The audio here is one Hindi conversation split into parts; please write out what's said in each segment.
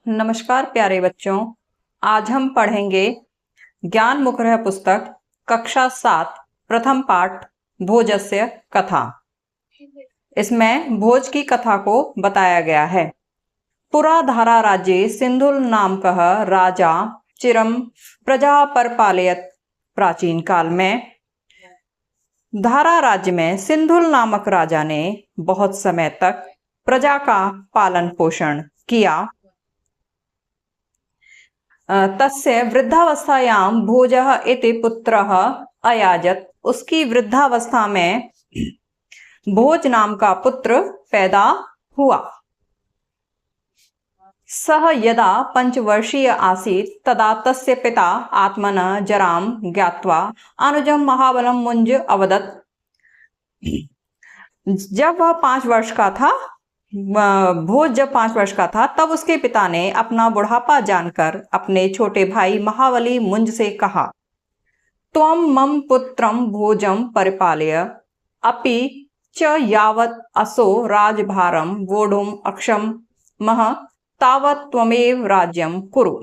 नमस्कार प्यारे बच्चों। आज हम पढ़ेंगे ज्ञान मुखर पुस्तक कक्षा 7 प्रथम पाठ भोजस्य कथा। इसमें भोज की कथा को बताया गया है। पुरा धारा राज्ये सिंधुल नामकः राजा चिरम प्रजा परिपालयत। प्राचीन काल में धारा राज्य में सिंधुल नामक राजा ने बहुत समय तक प्रजा का पालन पोषण किया। तस्य वृद्धावस्थायां भोजः इति पुत्रः अयाजत। उसकी वृद्धावस्था में भोज नाम का पुत्र पैदा हुआ। सः यदा पंचवर्षीय आसीत् तदा तस्य पिता आत्मनः जरां ज्ञात्वा अनुजं महाबलं मुंज अवदत्। जब वह 5 वर्ष का था, भोज जब 5 वर्ष का था, तब उसके पिता ने अपना बुढ़ापा जानकर अपने छोटे भाई महाबली मुंज से कहा, त्वं मम पुत्रं भोजं परिपालय अपि च यावत् असो राजभारं वोढुम् अक्षमः तावत् त्वमेव राज्यं कुरु।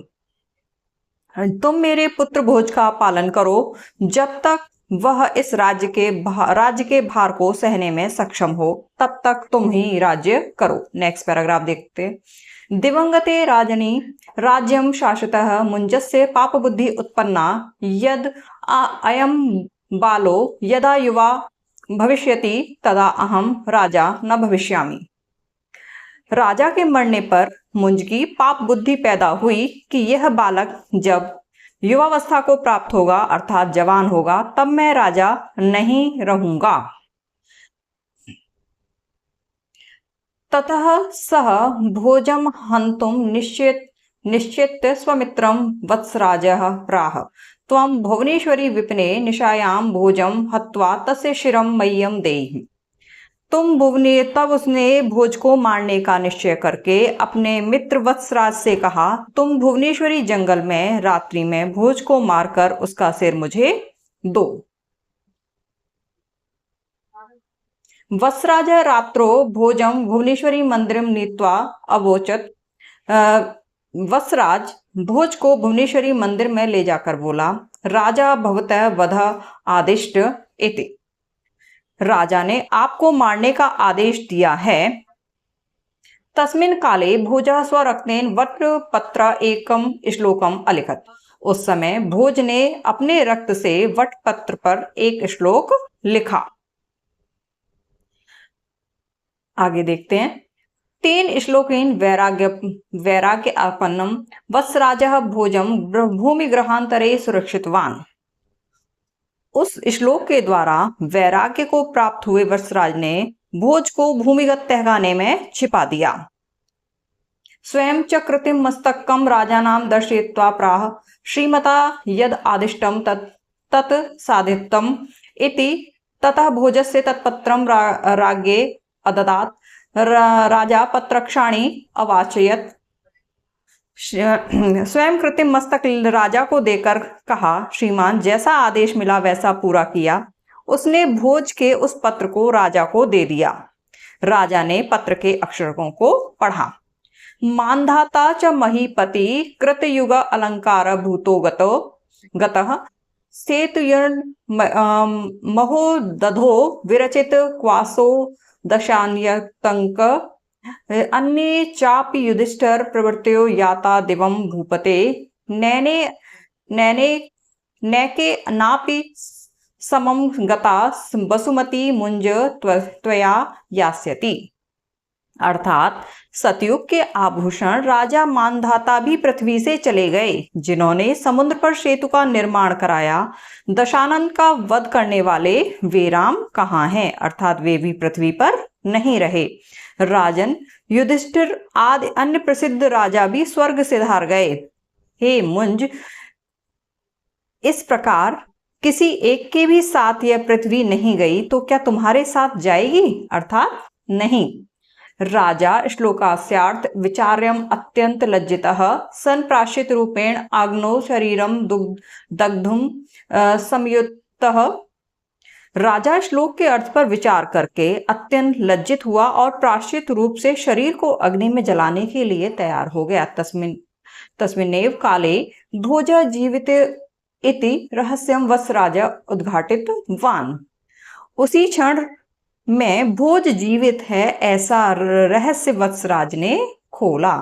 तुम मेरे पुत्र भोज का पालन करो जब तक वह इस राज्य के भार को सहने में सक्षम हो, तब तक तुम ही राज्य करो। नेक्स्ट पैराग्राफ देखते। दिवंगते राजनी राज्यं शासतः मुंजस्य पाप बुद्धि उत्पन्ना यद अयम बालो यदा युवा भविष्यति तदा अहम राजा न भविष्यामि। राजा के मरने पर मुंज की पाप बुद्धि पैदा हुई कि यह बालक जब युवावस्था को प्राप्त होगा अर्थात जवान होगा, तब मैं राजा नहीं रहूंगा। ततः सः भोजम हन्तुं निश्चित्य स्वमित्रं वत्सराजः प्राह, त्वं भुवनेश्वरी विपिने निशायां भोजम हत्वा तस्य शिरं मह्यं देहि। तब उसने भोज को मारने का निश्चय करके अपने मित्र वत्सराज से कहा, तुम भुवनेश्वरी जंगल में रात्रि में भोज को मारकर उसका सिर मुझे दो। वत्सराज रात्रो भोजम भुवनेश्वरी मंदिरं नीत्वा अवोचत। वत्सराज भोज को भुवनेश्वरी मंदिर में ले जाकर बोला, राजा भवतः वध आदिष्ट इति। राजा ने आपको मारने का आदेश दिया है। तस्मिन् काले भोजः स्वरक्तेन वटपत्र एकम श्लोकम अलिखत। उस समय भोज ने अपने रक्त से वटपत्र पर एक श्लोक लिखा। आगे देखते हैं। तेन श्लोकेन वैराग्य आपन्नम वत्सराजः भोजम भूमिगृहांतरे सुरक्षितवान। उस श्लोक के द्वारा वैराग्य को प्राप्त हुए वत्सराज ने भोज को भूमिगत तहखाने में छिपा दिया। स्वयं च कृतिम मस्तकम राजानाम दर्शयित्वा प्राह, श्रीमता यद आदिष्टम तत् साधितम इति। ततः भोजस्य तत्पत्रम राज्ञे अददात। राजा पत्रक्षाणी अवाचयत। स्वयं कृत्रिम मस्तक राजा को देकर कहा, श्रीमान जैसा आदेश मिला वैसा पूरा किया। उसने भोज के उस पत्र को राजा को दे दिया। राजा ने पत्र के अक्षरों को पढ़ा। मानधाता च महीपति कृतयुग अलंकार भूतो गतः सेतुयर् महोदधो विरचित क्वासो दशान्यतंक अन्ये चापि युधिष्ठिर प्रवृत्तो याता दिवं भूपते नैके नापि समं गता वसुमती मुंज त्वया यास्यति। अर्थात सतयुग के आभूषण राजा मानधाता भी पृथ्वी से चले गए, जिन्होंने समुद्र पर सेतु का निर्माण कराया। दशानन का वध करने वाले वे राम कहाँ हैं, अर्थात वे भी पृथ्वी पर नहीं रहे। राजन युधिष्ठिर आदि अन्य प्रसिद्ध राजा भी स्वर्ग से धार गए। हे मुंज, इस प्रकार किसी एक के भी साथ यह पृथ्वी नहीं गई तो क्या तुम्हारे साथ जाएगी, अर्थात नहीं। राजा श्लोकास्यार्थ विचार्यम अत्यंत लज्जितः सन प्राश्चित रूपेण आग्नौ शरीरम दग्धुम संयुक्तः। राजा श्लोक के अर्थ पर विचार करके अत्यंत लज्जित हुआ और प्रायश्चित रूप से शरीर को अग्नि में जलाने के लिए तैयार हो गया। तस्मिन्नेव काले भोज जीवित इति रहस्यम वत्स राजा उद्घाटित वान। उसी क्षण में भोज जीवित है ऐसा रहस्य वत्सराज ने खोला।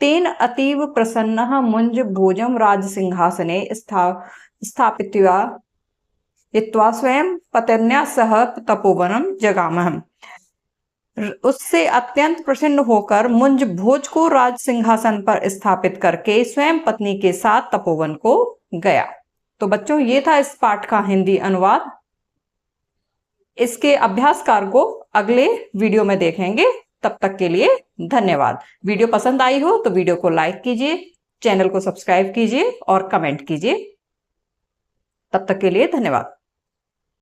तेन अतीव प्रसन्नः मुंज भोजम राज सिंहासने स्थापित्वा इत्वा स्वयं पत्न्या सह तपोवनम जगामः। उससे अत्यंत प्रसन्न होकर मुंज भोज को राज सिंहासन पर स्थापित करके स्वयं पत्नी के साथ तपोवन को गया। तो बच्चों, ये था इस पाठ का हिंदी अनुवाद। इसके अभ्यासकार को अगले वीडियो में देखेंगे। तब तक के लिए धन्यवाद। वीडियो पसंद आई हो तो वीडियो को लाइक कीजिए, चैनल को सब्सक्राइब कीजिए और कमेंट कीजिए। तब तक के लिए धन्यवाद।